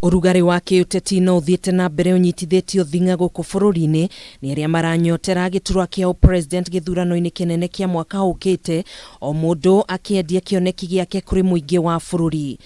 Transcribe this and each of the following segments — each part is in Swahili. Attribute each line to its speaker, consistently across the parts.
Speaker 1: Urugari wa kiuteti no uthiite na mbere unyitithitio thinga guku bururi-ini ni aria maranyotera giturwa kia upresident githurano-ini kinene kia mwaka ukite, o mundu akiendia kioneki giake kuri muingi wa bururi.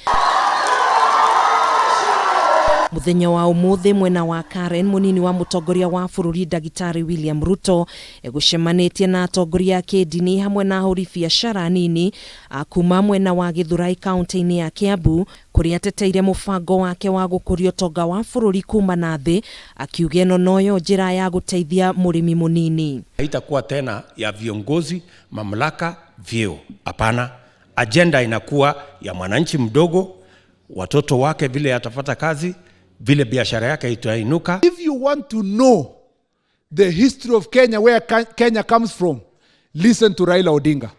Speaker 1: Muthenya wa umuthi mwena wa Karen, munini wa mutongoria wa bururi Daktari William Ruto egucemanitie na atongoria a kidini hamwe na ahuri biacara nini akuma mwena wa Githurai kaunti-ini ya Kiambu, kuria ateteire mubango wake wa gukuria utonga wa bururi kuma na thi, akiuga ino noyo njira ya guteithia murimi munini.
Speaker 2: Haitakuwa tena ya viongozi, mamlaka, vyeo. Hapana, agenda inakuwa ya mwananchi mdogo, watoto wake vile atapata kazi, vile biashara yake itainuka.
Speaker 3: If you want to know the history of Kenya, where Kenya comes from, listen to Raila Odinga.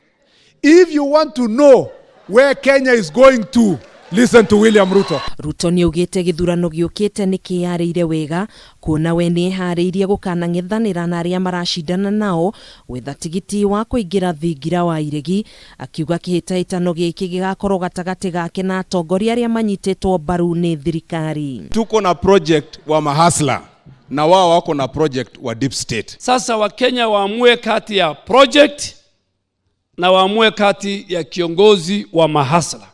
Speaker 3: If you want to know where Kenya is going to, listen to William Ruto.
Speaker 1: Ruto ni ugite githurano giukite nikiyariire wega, kuona we ni hariirie gukanang'ethanira na aria marashindana nao wetha tigiti wa kuingira thingira wa iregi, akiuga kihitahitano giki gigakorwo gatagati gake na atongoria aria manyititwo mbaru ni thirikari.
Speaker 4: Tuko na project wa mahasla na wao wako na project wa deep state.
Speaker 5: Sasa Wakenya waamue kati ya project na waamue kati ya kiongozi wa mahasla.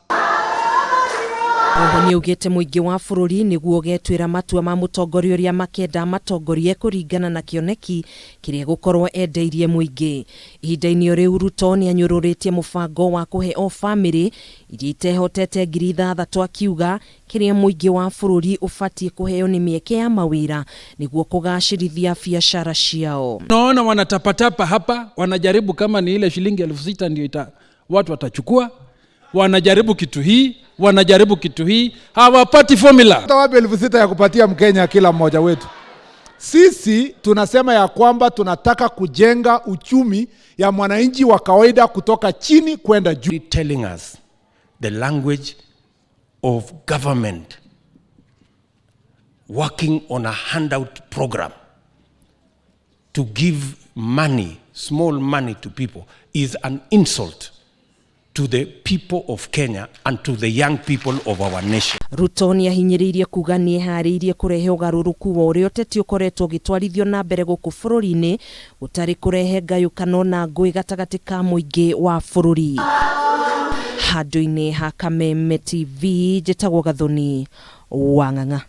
Speaker 1: Oho ni ugite muingi wa bururi niguo getwira matua ma mutongoria uria makenda matongorie kuringana na kioneki kiria gukorwo endeirie muingi. Ihinda-ini riu Ruto ni anyururitie mubango wa kuhe o family iria itehotete 6,000 akiuga kiria muingi wa bururi ufatie kuheo ni mieke ya mawira niguo kugacirithia biacara ciao.
Speaker 6: Naona wanatapatapa hapa, wanajaribu kama ni ile shilingi 6,000 ndio watu watachukua, wanajaribu kitu hii, wanajaribu kitu hii, hawapati formula.
Speaker 3: Tawapi 6,000 ya kupatia Mkenya kila mmoja wetu. Sisi tunasema ya kwamba tunataka kujenga uchumi ya mwananchi wa kawaida kutoka chini kwenda juu.
Speaker 2: Telling us the language of government working on a handout program to give money, small money to people is an insult to the people of Kenya and to the young people of our nation.
Speaker 1: Ruto ni ahinyiriirie kuga ni hariirie kurehe ugaruruku wa uria uteti ukoretwo gitwarithio na mbere guku bururi-ini gutari kurehe ngayukano na ngui gatagati ka muingi wa bururi. Handu-ini ha Kameme TV, njitagwo Gathoni Wang'ang'a.